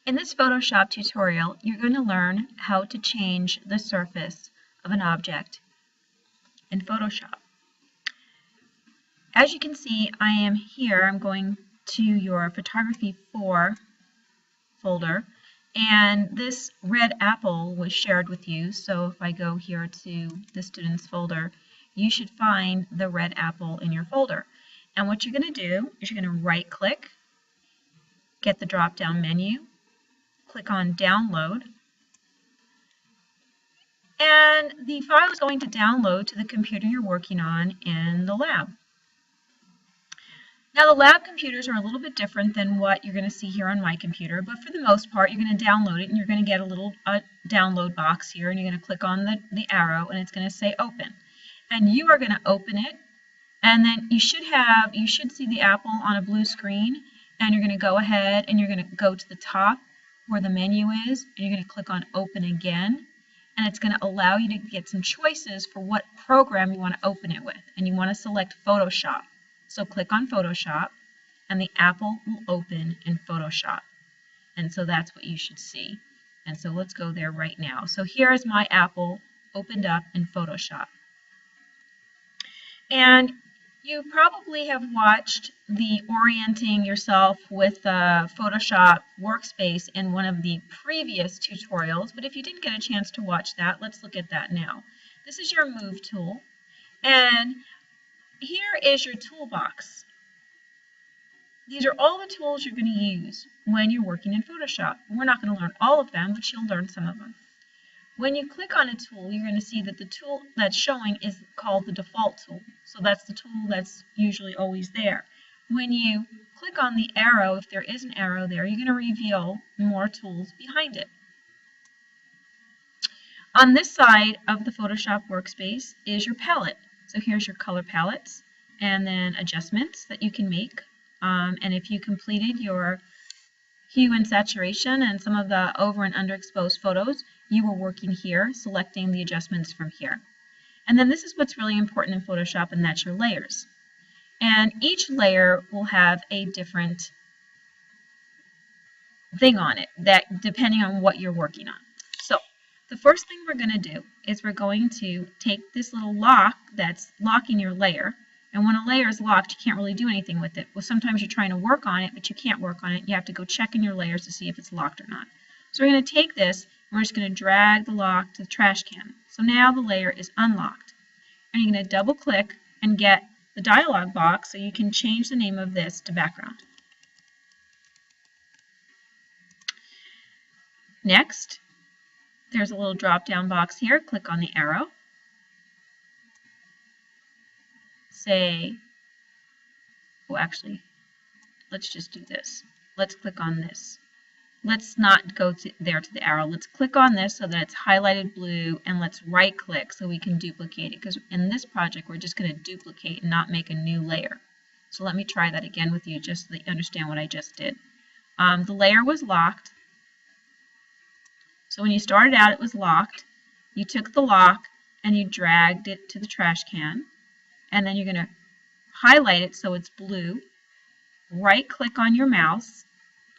In this Photoshop tutorial, you're going to learn how to change the surface of an object in Photoshop. As you can see, I am here. I'm going to your Photography 4 folder, and this red apple was shared with you. So if I go here to the students folder, you should find the red apple in your folder. And what you're going to do is you're going to right click, get the drop down menu, click on download, and the file is going to download to the computer you're working on in the lab. Now the lab computers are a little bit different than what you're going to see here on my computer, but for the most part you're going to download it and you're going to get a little download box here, and you're going to click on the arrow and it's going to say open. And you are going to open it, and then you should see the apple on a blue screen, and you're going to go ahead and you're going to go to the top where the menu is, and you're going to click on open again, and it's going to allow you to get some choices for what program you want to open it with, and you want to select Photoshop. So click on Photoshop, and the apple will open in Photoshop, and so that's what you should see. And so let's go there right now. So here is my apple opened up in Photoshop, and you probably have watched the Orienting Yourself with Photoshop Workspace in one of the previous tutorials, but if you didn't get a chance to watch that, let's look at that now. This is your Move tool, and here is your toolbox. These are all the tools you're going to use when you're working in Photoshop. We're not going to learn all of them, but you'll learn some of them. When you click on a tool, you're going to see that the tool that's showing is called the default tool. So that's the tool that's usually always there. When you click on the arrow, if there is an arrow there, you're going to reveal more tools behind it. On this side of the Photoshop workspace is your palette. So here's your color palettes and then adjustments that you can make. And if you completed your hue and saturation and some of the over and underexposed photos, you were working here, selecting the adjustments from here. And then this is what's really important in Photoshop, and that's your layers. And each layer will have a different thing on it, that depending on what you're working on. So the first thing we're going to do is we're going to take this little lock that's locking your layer. And when a layer is locked, you can't really do anything with it. Well, sometimes you're trying to work on it, but you can't work on it. You have to go check in your layers to see if it's locked or not. So we're going to take this, and we're just going to drag the lock to the trash can. So now the layer is unlocked. And you're going to double click and get the dialog box so you can change the name of this to background. Next, there's a little drop down box here. Click on the arrow. Say, well, actually, let's just do this. Let's click on this. Let's not go there to the arrow. Let's click on this so that it's highlighted blue, and let's right click so we can duplicate it, because in this project we're just going to duplicate and not make a new layer. So let me try that again with you just so that you understand what I just did. The layer was locked. So when you started out, it was locked. You took the lock and you dragged it to the trash can. And then you're going to highlight it so it's blue, right click on your mouse,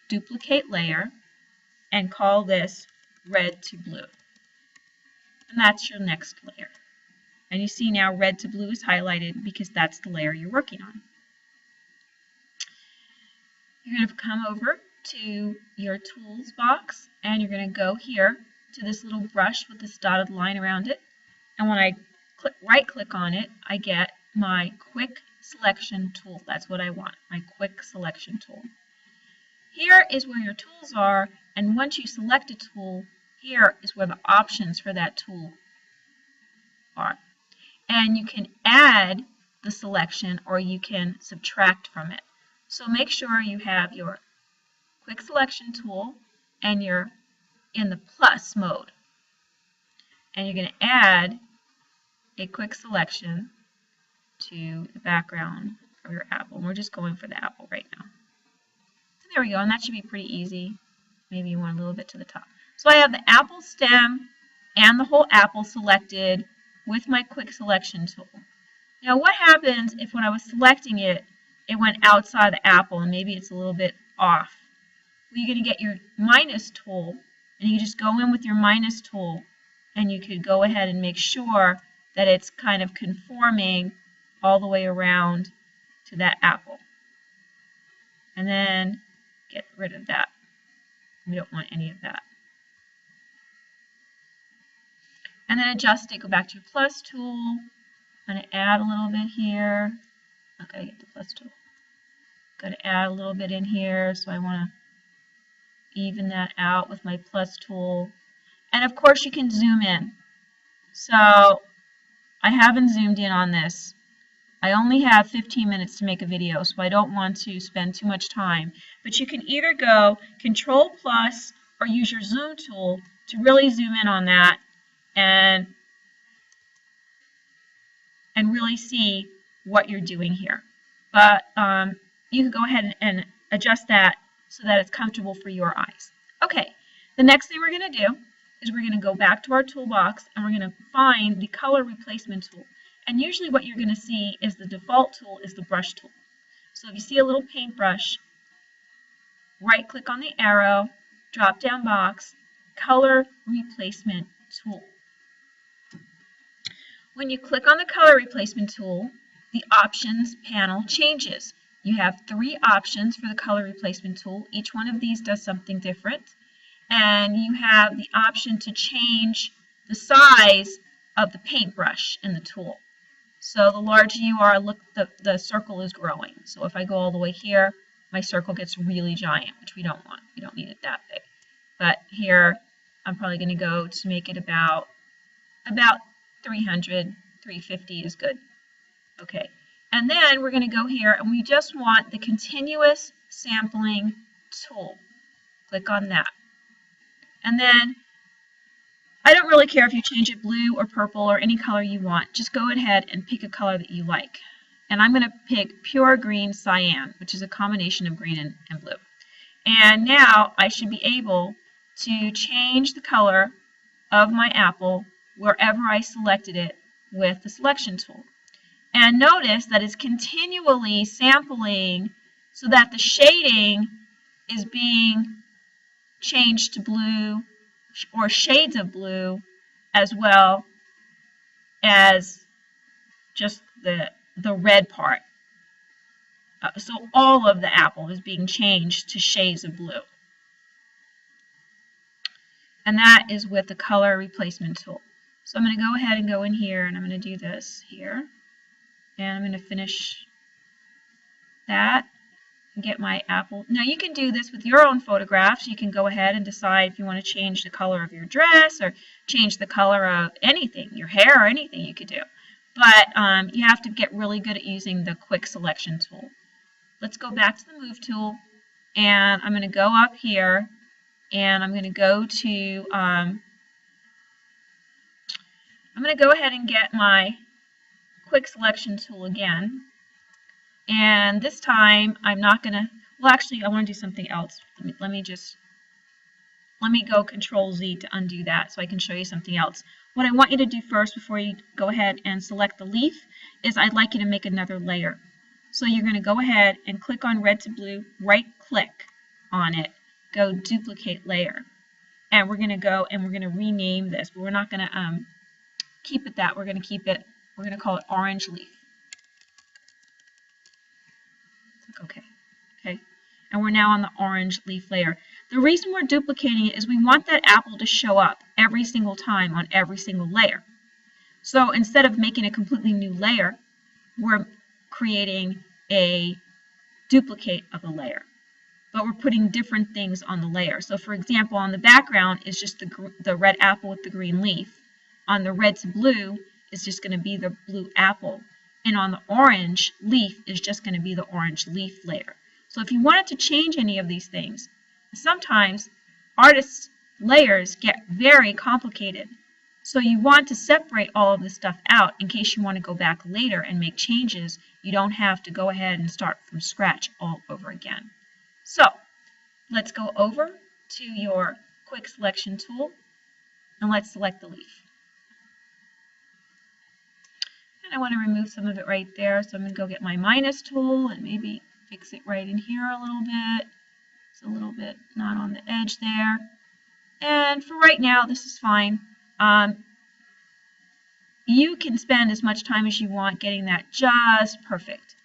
duplicate layer, and call this red to blue. And that's your next layer. And you see now red to blue is highlighted because that's the layer you're working on. You're going to come over to your tools box, and you're going to go here to this little brush with this dotted line around it. And when I right click on it, I get my quick selection tool. That's what I want, my quick selection tool. Here is where your tools are, and once you select a tool, here is where the options for that tool are. And you can add the selection or you can subtract from it. So make sure you have your quick selection tool and you're in the plus mode. And you're going to add a quick selection to the background of your apple. We're just going for the apple right now. So there we go, and that should be pretty easy. Maybe you want a little bit to the top. So I have the apple stem and the whole apple selected with my quick selection tool. Now what happens if when I was selecting it, it went outside the apple and maybe it's a little bit off? Well, you're going to get your minus tool, and you just go in with your minus tool, and you could go ahead and make sure that it's kind of conforming all the way around to that apple. And then get rid of that. We don't want any of that. And then adjust it, go back to your plus tool. I'm going to add a little bit here. Okay, get the plus tool. Going to add a little bit in here, so I want to even that out with my plus tool. And of course you can zoom in. So I haven't zoomed in on this. I only have 15 minutes to make a video, so I don't want to spend too much time. But you can either go Control plus or use your zoom tool to really zoom in on that and really see what you're doing here. But you can go ahead and adjust that so that it's comfortable for your eyes. Okay, the next thing we're going to do is we're going to go back to our toolbox and we're going to find the color replacement tool. And usually what you're going to see is the default tool is the brush tool. So if you see a little paintbrush, right click on the arrow, drop down box, color replacement tool. When you click on the color replacement tool, the options panel changes. You have 3 options for the color replacement tool. Each one of these does something different. And you have the option to change the size of the paintbrush in the tool. So the larger you are, look, the circle is growing. So if I go all the way here, my circle gets really giant, which we don't want. We don't need it that big. But here, I'm probably going to go to make it about 300, 350 is good. Okay. And then we're going to go here and we just want the continuous sampling tool. Click on that. And then I don't really care if you change it blue or purple or any color you want. Just go ahead and pick a color that you like. And I'm going to pick pure green cyan, which is a combination of green and blue. And now I should be able to change the color of my apple wherever I selected it with the selection tool. And notice that it's continually sampling so that the shading is being changed to blue or shades of blue as well as just the red part. So all of the apple is being changed to shades of blue. And that is with the color replacement tool. So I'm going to go ahead and go in here and I'm going to do this here. And I'm going to finish that and get my apple. Now you can do this with your own photographs. You can go ahead and decide if you want to change the color of your dress or change the color of anything, your hair or anything you could do. But you have to get really good at using the quick selection tool. Let's go back to the move tool and I'm going to go up here and I'm going to go to, I'm going to go ahead and get my quick selection tool again. And this time I'm not going to, well actually I want to do something else. Let me go Control Z to undo that so I can show you something else. What I want you to do first before you go ahead and select the leaf is I'd like you to make another layer. So you're going to go ahead and click on red to blue, right click on it, go duplicate layer. And we're going to go and we're going to rename this, but we're not going to keep it that. We're going to keep it, we're going to call it orange leaf. Click OK. Okay. And we're now on the orange leaf layer. The reason we're duplicating it is we want that apple to show up every single time on every single layer. So instead of making a completely new layer, we're creating a duplicate of a layer. But we're putting different things on the layer. So for example, on the background is just the red apple with the green leaf. On the red to blue is just going to be the blue apple. And on the orange leaf is just going to be the orange leaf layer. So if you wanted to change any of these things, sometimes artists' layers get very complicated. So you want to separate all of this stuff out in case you want to go back later and make changes. You don't have to go ahead and start from scratch all over again. So let's go over to your quick selection tool and let's select the leaf. And I want to remove some of it right there, so I'm going to go get my minus tool and maybe fix it right in here a little bit. It's a little bit not on the edge there. And for right now, this is fine. You can spend as much time as you want getting that just perfect.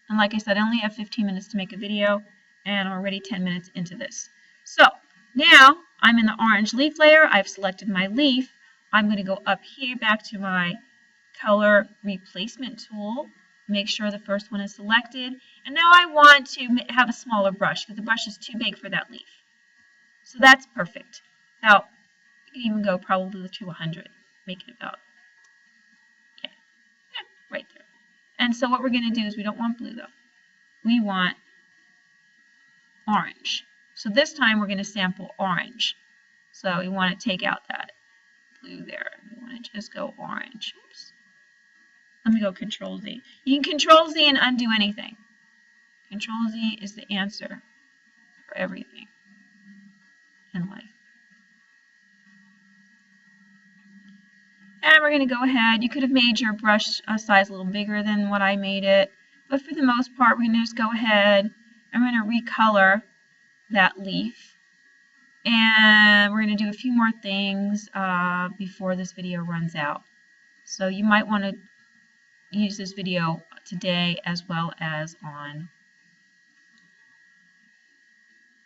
And like I said, I only have 15 minutes to make a video, and I'm already 10 minutes into this. So now I'm in the orange leaf layer. I've selected my leaf. I'm going to go up here back to my color replacement tool, make sure the first one is selected, and now I want to have a smaller brush because the brush is too big for that leaf. So that's perfect. Now, you can even go probably to 100, make it about, yeah, right there. And so what we're going to do is we don't want blue though. We want orange. So this time we're going to sample orange. So we want to take out that blue there. We want to just go orange. Oops. Let me go Control Z. You can Control Z and undo anything. Control Z is the answer for everything in life. And we're going to go ahead. You could have made your brush size a little bigger than what I made it. But for the most part, we're going to just go ahead and we're going to recolor that leaf. And we're going to do a few more things before this video runs out. So you might want to use this video today as well as on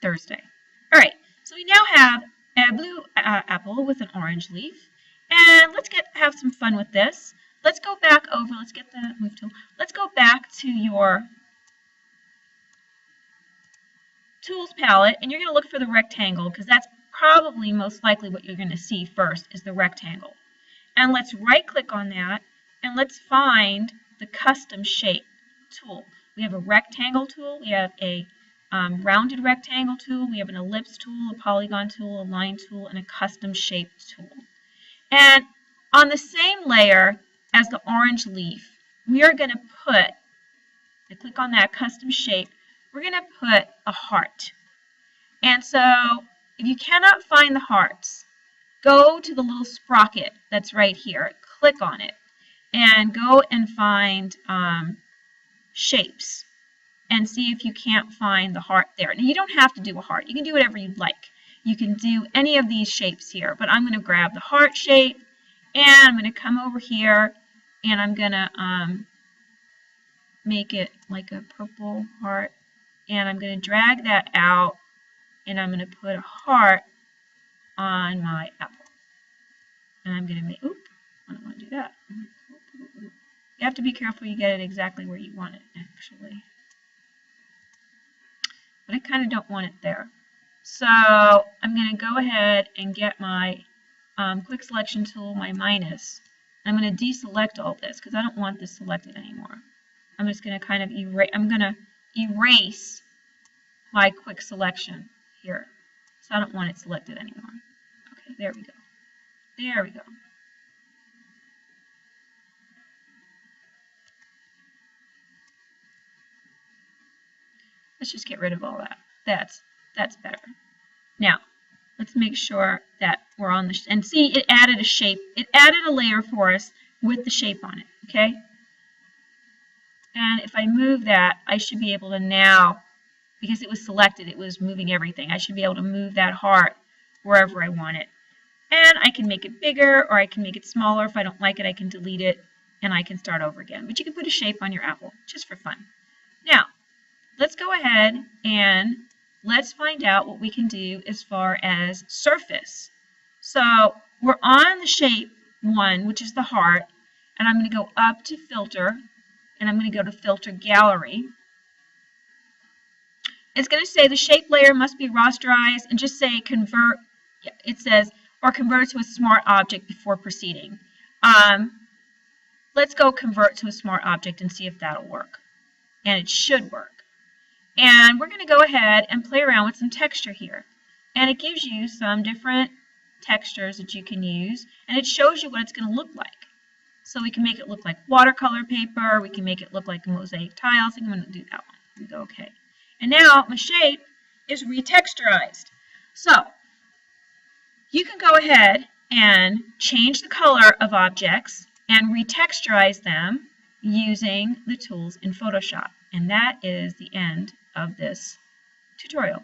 Thursday. All right, so we now have a blue apple with an orange leaf. And let's have some fun with this. Let's go back over, let's get the move tool. Let's go back to your tools palette, and you're going to look for the rectangle because that's probably most likely what you're going to see first is the rectangle. And let's right click on that and let's find the custom shape tool. We have a rectangle tool, we have a rounded rectangle tool, we have an ellipse tool, a polygon tool, a line tool, and a custom shape tool. And on the same layer as the orange leaf, we are going to put, I click on that custom shape, we're going to put a heart. And so if you cannot find the hearts, go to the little sprocket that's right here, click on it, and go and find shapes and see if you can't find the heart there. Now you don't have to do a heart, you can do whatever you'd like. You can do any of these shapes here, but I'm going to grab the heart shape, and I'm going to come over here, and I'm going to make it like a purple heart, and I'm going to drag that out, and I'm going to put a heart on my apple. And I'm going to make, oop, I don't want to do that. You have to be careful you get it exactly where you want it, actually. But I kind of don't want it there. So I'm going to go ahead and get my quick selection tool, my minus. I'm going to deselect all this because I don't want this selected anymore. I'm just going to kind of erase my quick selection here. So I don't want it selected anymore. Okay, there we go. There we go. Let's just get rid of all that. That's better. Now, let's make sure that we're on the, and see, it added a shape. It added a layer for us with the shape on it, okay? And if I move that, I should be able to now, because it was selected, it was moving everything. I should be able to move that heart wherever I want it. And I can make it bigger, or I can make it smaller. If I don't like it, I can delete it, and I can start over again. But you can put a shape on your apple, just for fun. Now, let's go ahead and let's find out what we can do as far as surface. So we're on the shape 1, which is the heart, and I'm going to go up to filter, and I'm going to go to filter gallery. It's going to say the shape layer must be rasterized, and just say convert, it says, or convert to a smart object before proceeding. Let's go convert to a smart object and see if that'll work. And it should work. And we're going to go ahead and play around with some texture here. And it gives you some different textures that you can use, and it shows you what it's going to look like. So we can make it look like watercolor paper, we can make it look like mosaic tiles. I'm going to do that one. We go OK. And now my shape is retexturized. So you can go ahead and change the color of objects and retexturize them using the tools in Photoshop. And that is the end of this tutorial.